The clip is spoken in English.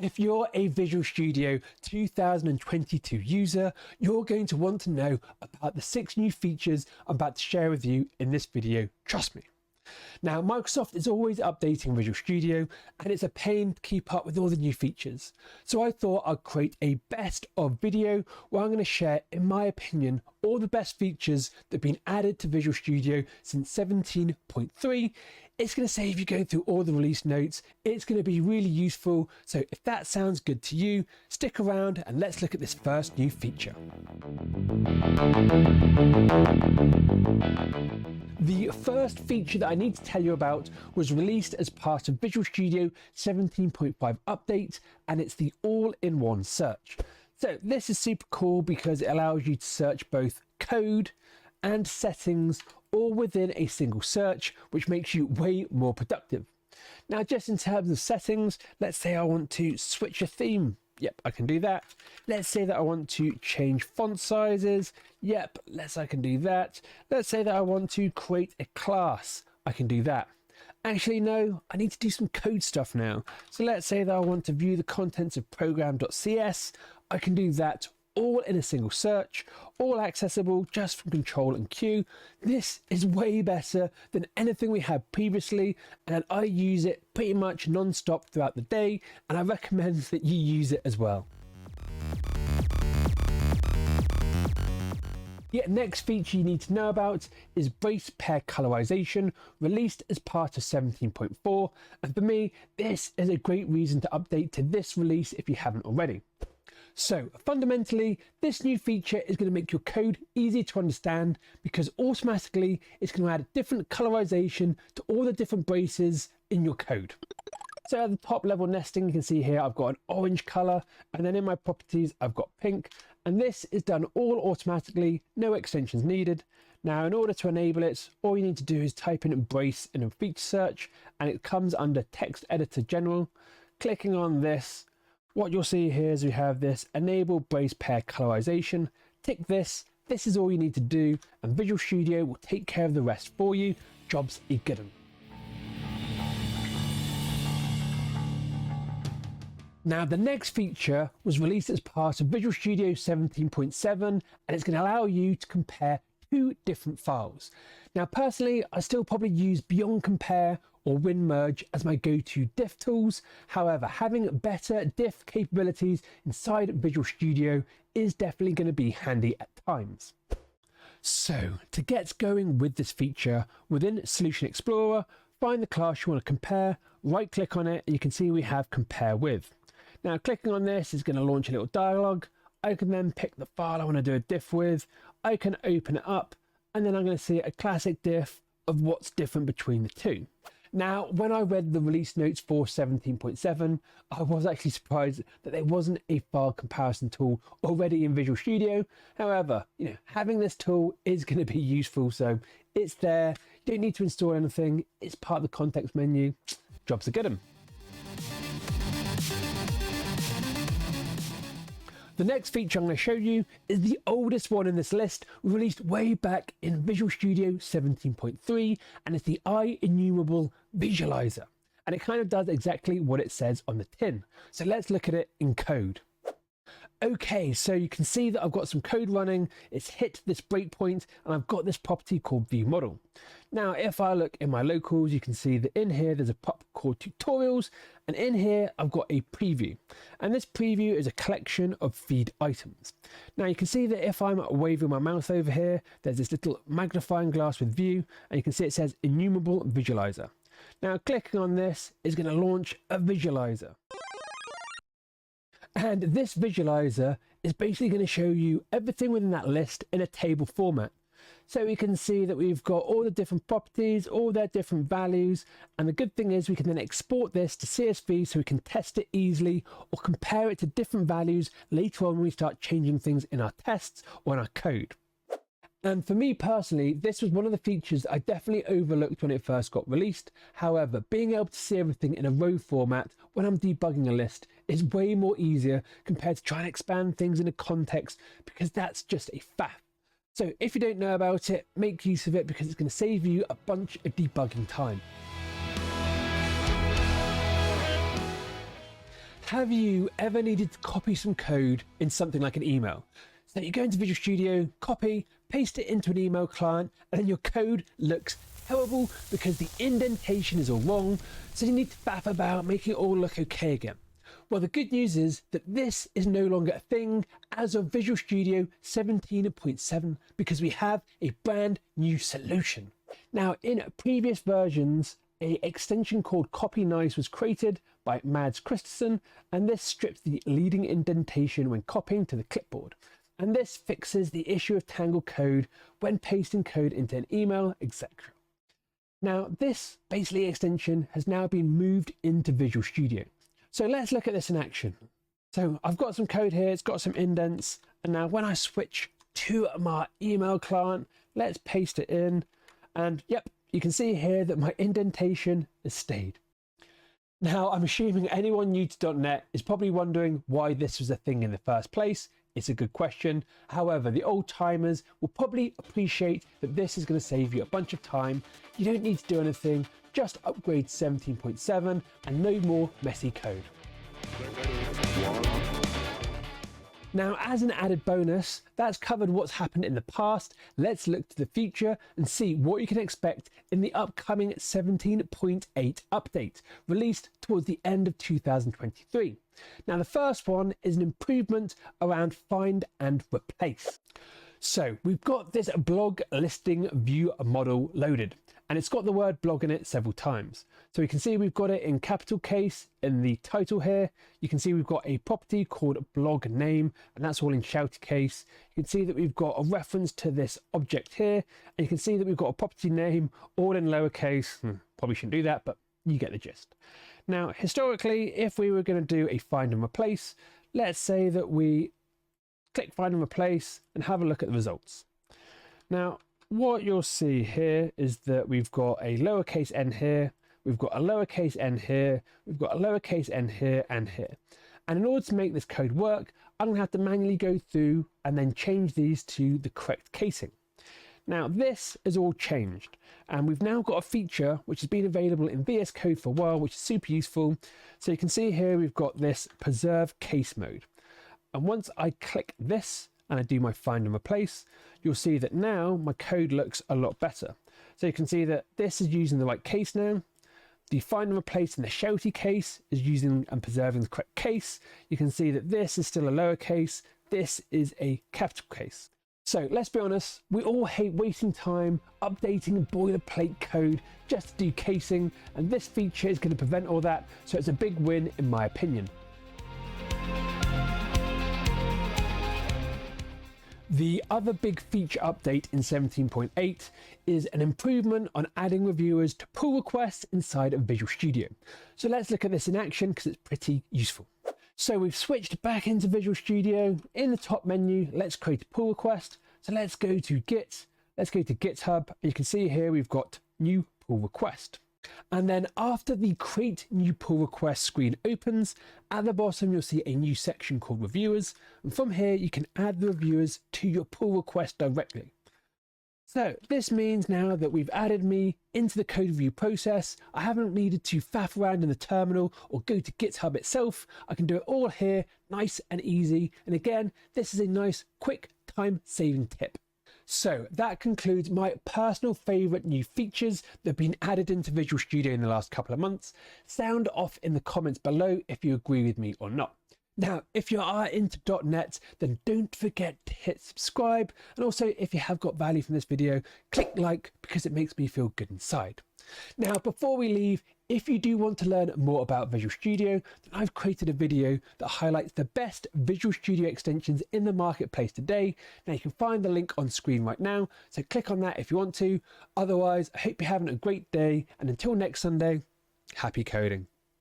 If you're a Visual Studio 2022 user, you're going to want to know about the 6 new features I'm about to share with you in this video, trust me. Now, Microsoft is always updating Visual Studio and it's a pain to keep up with all the new features. So I thought I'd create a best of video where I'm going to share, in my opinion, all the best features that have been added to Visual Studio since 17.3. It's going to save you going through all the release notes. It's going to be really useful. So if that sounds good to you, stick around and let's look at this first new feature. The first feature that I need to tell you about was released as part of Visual Studio 17.5 update, and it's the all-in-one search. So this is super cool because it allows you to search both code and settings all within a single search, which makes you way more productive. Now, just in terms of settings, let's say I want to switch a theme. Yep, I can do that. Let's say that I want to change font sizes. Yep, I can do that. Let's say that I want to create a class. I can do that. Actually, no, I need to do some code stuff now. So let's say that I want to view the contents of program.cs. I can do that all in a single search, all accessible just from Control and Q. This is way better than anything we had previously, and I use it pretty much non-stop throughout the day, and I recommend that you use it as well. The next feature you need to know about is brace pair colorization, released as part of 17.4, and for me, this is a great reason to update to this release if you haven't already. So fundamentally, this new feature is going to make your code easy to understand because automatically it's going to add different colorization to all the different braces in your code. So at the top level nesting, you can see here I've got an orange color, and then in my properties I've got pink, and this is done all automatically, no extensions needed. Now, in order to enable it, all you need to do is type in brace in a feature search, and it comes under text editor general. Clicking on this, what you'll see here is we have this enable brace pair colorization. Tick this. This is all you need to do, and Visual Studio will take care of the rest for you. Jobs a good 'un. Now, the next feature was released as part of Visual Studio 17.7, and it's going to allow you to compare 2 different files. Now, personally, I still probably use Beyond Compare or WinMerge as my go-to diff tools. However, having better diff capabilities inside Visual Studio is definitely going to be handy at times. So, to get going with this feature, within Solution Explorer, find the class you want to compare, right-click on it, and you can see we have Compare With. Now, clicking on this is going to launch a little dialog. I can then pick the file I want to do a diff with. I can open it up, and then I'm going to see a classic diff of what's different between the two. Now, when I read the release notes for 17.7, I was actually surprised that there wasn't a file comparison tool already in Visual Studio. However, having this tool is going to be useful, so it's there. You don't need to install anything. It's part of the context menu. Jobs are good 'un. The next feature I'm going to show you is the oldest one in this list, released way back in Visual Studio 17.3, and it's the IEnumerable visualizer. And it kind of does exactly what it says on the tin. So let's look at it in code. Okay, so you can see that I've got some code running, it's hit this breakpoint, and I've got this property called viewModel. Now, if I look in my locals, you can see that in here there's a pop called tutorials, and in here I've got a preview. And this preview is a collection of feed items. Now, you can see that if I'm waving my mouse over here, there's this little magnifying glass with view, and you can see it says IEnumerable visualizer. Now, clicking on this is going to launch a visualizer. And this visualizer is basically going to show you everything within that list in a table format. So we can see that we've got all the different properties, all their different values. And the good thing is we can then export this to CSV so we can test it easily or compare it to different values later on when we start changing things in our tests or in our code. And for me personally, this was one of the features I definitely overlooked when it first got released. However, being able to see everything in a row format when I'm debugging a list is way more easier compared to trying to expand things in a context, because that's just a faff. So if you don't know about it, make use of it because it's going to save you a bunch of debugging time. Have you ever needed to copy some code in something like an email? So you go into Visual Studio, copy, paste it into an email client, and then your code looks terrible because the indentation is all wrong, so you need to faff about making it all look okay again. Well, the good news is that this is no longer a thing as of Visual Studio 17.7 because we have a brand new solution. Now, in previous versions, an extension called Copy Nice was created by Mads Christensen, and this strips the leading indentation when copying to the clipboard. And this fixes the issue of tangled code when pasting code into an email, etc. Now, this basically extension has now been moved into Visual Studio. So let's look at this in action. So I've got some code here, it's got some indents, and now when I switch to my email client, let's paste it in, and yep, you can see here that my indentation has stayed. Now, I'm assuming anyone new to .NET is probably wondering why this was a thing in the first place. It's a good question. However, the old timers will probably appreciate that this is going to save you a bunch of time. You don't need to do anything, just upgrade to 17.7 and no more messy code. Now, as an added bonus, that's covered what's happened in the past. Let's look to the future and see what you can expect in the upcoming 17.8 update, released towards the end of 2023. Now, the first one is an improvement around find and replace. So we've got this blog listing view model loaded, and it's got the word blog in it several times. So we can see we've got it in capital case in the title here. You can see we've got a property called blog name, and that's all in shouty case. You can see that we've got a reference to this object here, and you can see that we've got a property name all in lowercase. Probably shouldn't do that, but you get the gist. Now, historically, if we were going to do a find and replace, let's say that we click find and replace and have a look at the results. Now, what you'll see here is that we've got a lowercase n here, we've got a lowercase n here, we've got a lowercase n here and here. And in order to make this code work, I'm going to have to manually go through and then change these to the correct casing. Now, this is all changed, and we've now got a feature which has been available in VS Code for a while, which is super useful. So you can see here we've got this preserve case mode. And once I click this and I do my find and replace, you'll see that now my code looks a lot better. So you can see that this is using the right case now. The find and replace in the shouty case is using and preserving the correct case. You can see that this is still a lowercase. This is a capital case. So let's be honest, we all hate wasting time updating boilerplate code just to do casing, and this feature is going to prevent all that, so it's a big win in my opinion. The other big feature update in 17.8 is an improvement on adding reviewers to pull requests inside of Visual Studio. So let's look at this in action because it's pretty useful. So we've switched back into Visual Studio. In the top menu, let's create a pull request. So let's go to Git, let's go to GitHub. You can see here we've got new pull request. And then after the create new pull request screen opens, at the bottom you'll see a new section called reviewers. And from here you can add the reviewers to your pull request directly. So this means now that we've added me into the code review process, I haven't needed to faff around in the terminal or go to GitHub itself. I can do it all here, nice and easy. And again, this is a nice, quick, time-saving tip. So that concludes my personal favorite new features that have been added into Visual Studio in the last couple of months. Sound off in the comments below if you agree with me or not. Now, if you are into .NET, then don't forget to hit subscribe. And also, if you have got value from this video, click like because it makes me feel good inside. Now, before we leave, if you do want to learn more about Visual Studio, then I've created a video that highlights the best Visual Studio extensions in the marketplace today. Now, you can find the link on screen right now, so click on that if you want to. Otherwise, I hope you're having a great day, and until next Sunday, happy coding.